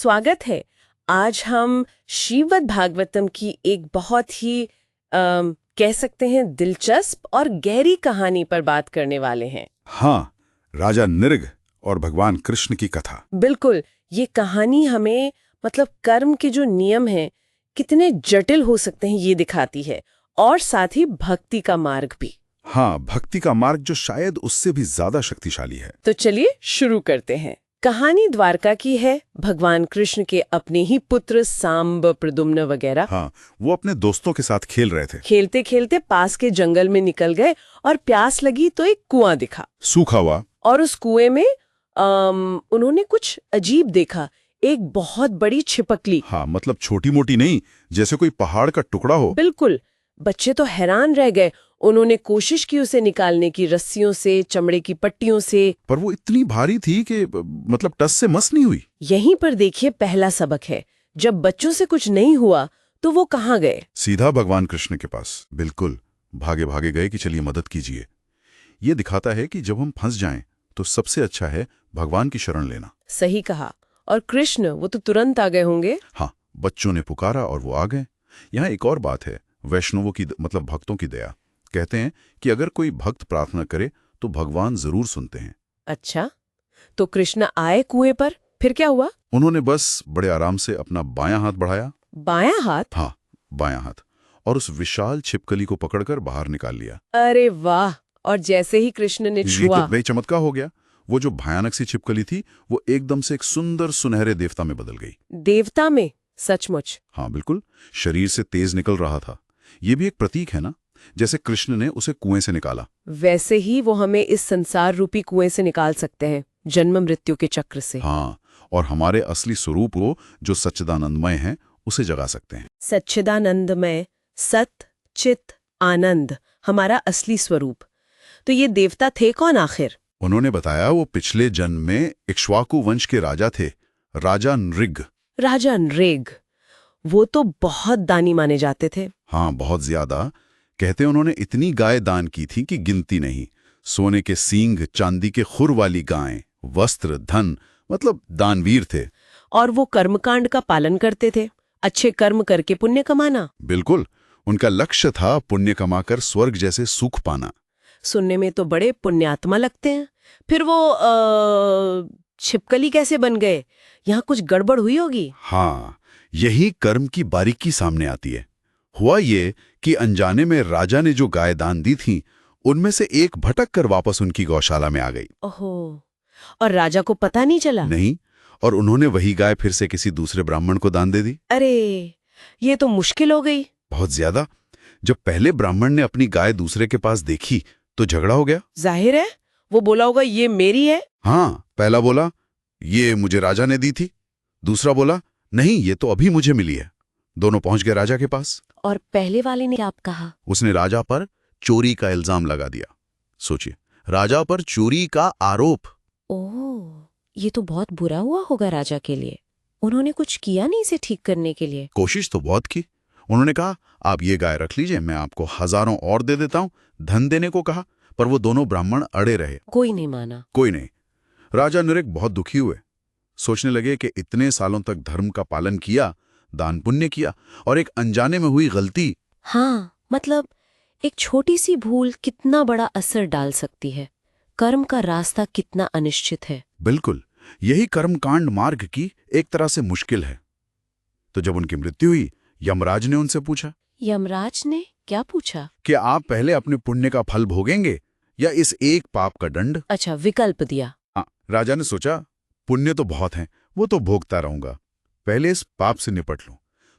स्वागत है। आज हम श्रीमद् भागवतम की एक बहुत ही कह सकते हैं दिलचस्प और गहरी कहानी पर बात करने वाले हैं। हाँ, राजा नृग और भगवान कृष्ण की कथा। बिल्कुल, ये कहानी हमें कर्म के जो नियम हैं कितने जटिल हो सकते हैं ये दिखाती है, और साथ ही भक्ति का मार्ग भी। हाँ, भक्ति का मार्ग जो शायद उससे भी ज्यादा शक्तिशाली है। तो चलिए शुरू करते हैं। कहानी द्वारका की है। भगवान कृष्ण के अपने ही पुत्र सांब, प्रद्युम्न वगैरह हाँ, वो अपने दोस्तों के साथ खेल रहे थे। खेलते खेलते पास के जंगल में निकल गए और प्यास लगी तो एक कुआं दिखा। सूखा हुआ। और उस कुएं में उन्होंने कुछ अजीब देखा, एक बहुत बड़ी छिपकली। हाँ, मतलब छोटी मोटी नहीं, जैसे कोई पहाड़ का टुकड़ा हो। बिल्कुल। बच्चे तो हैरान रह गए। उन्होंने कोशिश की उसे निकालने की, रस्सियों से, चमड़े की पट्टियों से, पर वो इतनी भारी थी कि टस से मस नहीं हुई। यहीं पर देखिए पहला सबक है। जब बच्चों से कुछ नहीं हुआ तो वो कहाँ गए? सीधा भगवान कृष्ण के पास। बिल्कुल, भागे भागे गए कि चलिए मदद कीजिए। ये दिखाता है कि जब हम फंस जाएं तो सबसे अच्छा है भगवान की शरण लेना। सही कहा। और कृष्ण वो तो तुरंत आ गए होंगे। हाँ, बच्चों ने पुकारा और वो आ गए। यहाँ एक और बात है, वैष्णवों की भक्तों की दया। कहते हैं कि अगर कोई भक्त प्रार्थना करे तो भगवान जरूर सुनते हैं। अच्छा, तो कृष्ण आए कुएं पर, फिर क्या हुआ? उन्होंने बस बड़े आराम से अपना बायां हाथ बढ़ाया। बायां हाथ? हाँ, बायां हाथ, और उस विशाल छिपकली को पकड़कर बाहर निकाल लिया। अरे वाह! और जैसे ही कृष्ण ने छुआ, वही चमत्कार हो गया। वो जो भयानक सी छिपकली थी वो एकदम से एक सुंदर सुनहरे देवता में बदल गई। देवता में? सचमुच? हाँ बिल्कुल, शरीर से तेज निकल रहा था। ये भी एक प्रतीक है ना, जैसे कृष्ण ने उसे कुएं से निकाला, वैसे ही वो हमें इस संसार रूपी कुएं से निकाल सकते हैं, जन्म मृत्यु के चक्र से। हाँ, और हमारे असली स्वरूप को, जो सच्चिदानंदमय है, उसे जगा सकते हैं। सच्चिदानंदमय, सत चित आनंद, हमारा असली स्वरूप। तो ये देवता थे कौन आखिर? उन्होंने बताया वो पिछले जन्म में इक्ष्वाकु वंश के राजा थे, राजा नृग। राजा नृग, वो तो बहुत दानी माने जाते थे। हाँ, बहुत ज्यादा। कहते उन्होंने इतनी गाय दान की थी कि गिनती नहीं। सोने के सींग, चांदी के खुर वाली गायें, वस्त्र, धन, दानवीर थे। और वो कर्मकांड का पालन करते थे, अच्छे कर्म करके पुण्य कमाना। बिल्कुल, उनका लक्ष्य था पुण्य कमाकर स्वर्ग जैसे सुख पाना। सुनने में तो बड़े पुण्यात्मा लगते हैं। फिर वो छिपकली कैसे बन गए? यहाँ कुछ गड़बड़ हुई होगी। हाँ, यही कर्म की बारीकी सामने आती है। हुआ ये कि अनजाने में राजा ने जो गाय दान दी थी, उनमें से एक भटक कर वापस उनकी गौशाला में आ गई। ओहो, और राजा को पता नहीं चला? नहीं, और उन्होंने वही गाय फिर से किसी दूसरे ब्राह्मण को दान दे दी। अरे, ये तो मुश्किल हो गई। बहुत ज्यादा। जब पहले ब्राह्मण ने अपनी गाय दूसरे के पास देखी तो झगड़ा हो गया। जाहिर है, वो बोला होगा ये मेरी है। हाँ, पहला बोला ये मुझे राजा ने दी थी, दूसरा बोला नहीं ये तो अभी मुझे मिली है। दोनों पहुंच गए राजा के पास। और पहले वाले ने क्या कहा? उसने राजा पर चोरी का इल्जाम लगा दिया। सोचिए, राजा पर चोरी का आरोप। ओह, ये तो बहुत बुरा हुआ होगा राजा के लिए। उन्होंने कुछ किया नहीं इसे ठीक करने के लिए? कोशिश तो बहुत की। उन्होंने कहा आप ये गाय रख लीजिए, मैं आपको हजारों और दे देता हूं, धन देने को कहा। पर वो दोनों ब्राह्मण अड़े रहे। कोई नहीं माना। कोई नहीं। राजा नृग बहुत दुखी हुए। सोचने लगे कि इतने सालों तक धर्म का पालन किया, दान पुण्य किया, और एक अनजाने में हुई गलती। हाँ, एक छोटी सी भूल कितना बड़ा असर डाल सकती है। कर्म का रास्ता कितना अनिश्चित है। बिल्कुल, यही कर्मकांड मार्ग की एक तरह से मुश्किल है। तो जब उनकी मृत्यु हुई, यमराज ने उनसे पूछा। यमराज ने क्या पूछा? कि आप पहले अपने पुण्य का फल भोगेंगे या इस एक पाप का दंड? अच्छा, विकल्प दिया। हाँ, राजा ने सोचा पुण्य तो बहुत हैं, वो तो भोगता रहूंगा, पहले इस पाप से निपट लूं।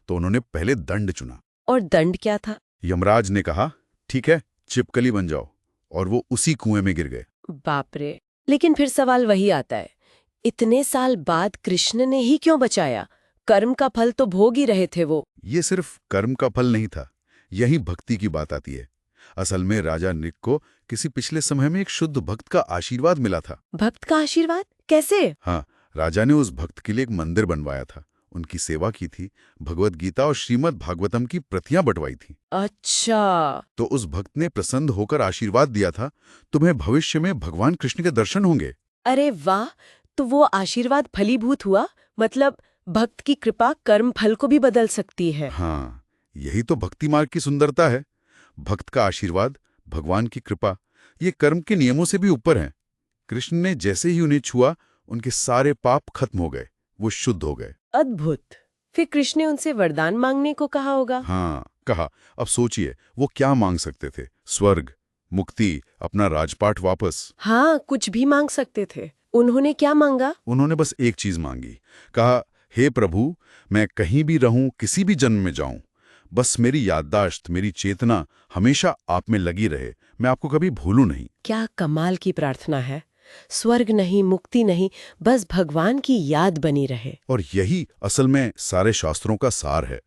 तो उन्होंने पहले दंड चुना। और दंड क्या था? यमराज ने कहा ठीक है, छिपकली बन जाओ, और वो उसी कुएं में गिर गए। बाप रे! लेकिन फिर सवाल वही आता है, इतने साल बाद कृष्ण ने ही क्यों बचाया? कर्म का फल तो भोग ही रहे थे वो। ये सिर्फ कर्म का फल नहीं था, यही भक्ति की बात आती है। असल में राजा नृग को किसी पिछले समय में एक शुद्ध भक्त का आशीर्वाद मिला था। भक्त का आशीर्वाद? कैसे? हाँ, राजा ने उस भक्त के लिए एक मंदिर बनवाया था, उनकी सेवा की थी, भगवत गीता और श्रीमद् भागवतम की प्रतियां बंटवाई थी। अच्छा, तो उस भक्त ने प्रसन्न होकर आशीर्वाद दिया था, तुम्हें भविष्य में भगवान कृष्ण के दर्शन होंगे। अरे वाह! तो वो आशीर्वाद फलीभूत हुआ? भक्त की कृपा कर्म फल को भी बदल सकती है। हाँ, यही तो भक्ति मार्ग की सुंदरता है। भक्त का आशीर्वाद, भगवान की कृपा, ये कर्म के नियमों से भी ऊपर है। कृष्ण ने जैसे ही उन्हें छुआ, उनके सारे पाप खत्म हो गए, वो शुद्ध हो गए। अद्भुत। फिर कृष्ण ने उनसे वरदान मांगने को कहा होगा। हाँ, कहा। अब सोचिए, वो क्या मांग सकते थे? स्वर्ग, मुक्ति, अपना राजपाट वापस। हाँ, कुछ भी मांग सकते थे। उन्होंने क्या मांगा? उन्होंने बस एक चीज मांगी। कहा, हे प्रभु, मैं कहीं भी रहूं, किसी भी जन्म में जाऊं, बस मेरी याददाश्त, मेरी चेतना हमेशा आप में लगी रहे, मैं आपको कभी भूलूं नहीं। क्या कमाल की प्रार्थना है। स्वर्ग नहीं, मुक्ति नहीं, बस भगवान की याद बनी रहे। और यही असल में सारे शास्त्रों का सार है।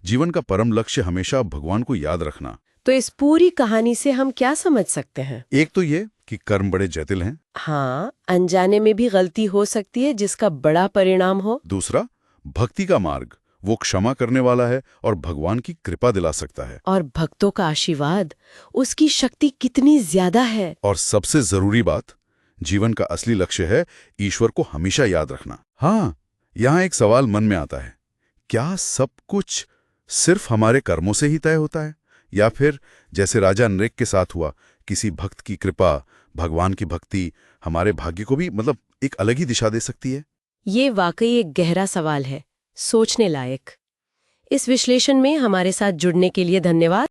जीवन का परम लक्ष्य हमेशा भगवान को याद रखना। तो इस पूरी कहानी से हम क्या समझ सकते हैं? एक तो ये कि कर्म बड़े जटिल हैं। हाँ, अनजाने में भी गलती हो सकती है जिसका बड़ा परिणाम हो। दूसरा, भक्ति का मार्ग, वो क्षमा करने वाला है और भगवान की कृपा दिला सकता है। और भक्तों का आशीर्वाद, उसकी शक्ति कितनी ज्यादा है। और सबसे जरूरी बात, जीवन का असली लक्ष्य है ईश्वर को हमेशा याद रखना। हाँ, यहाँ एक सवाल मन में आता है, क्या सब कुछ सिर्फ हमारे कर्मों से ही तय होता है, या फिर जैसे राजा नरेक के साथ हुआ, किसी भक्त की कृपा, भगवान की भक्ति हमारे भाग्य को भी एक अलग ही दिशा दे सकती है? ये वाकई एक गहरा सवाल है, सोचने लायक। इस विश्लेषण में हमारे साथ जुड़ने के लिए धन्यवाद।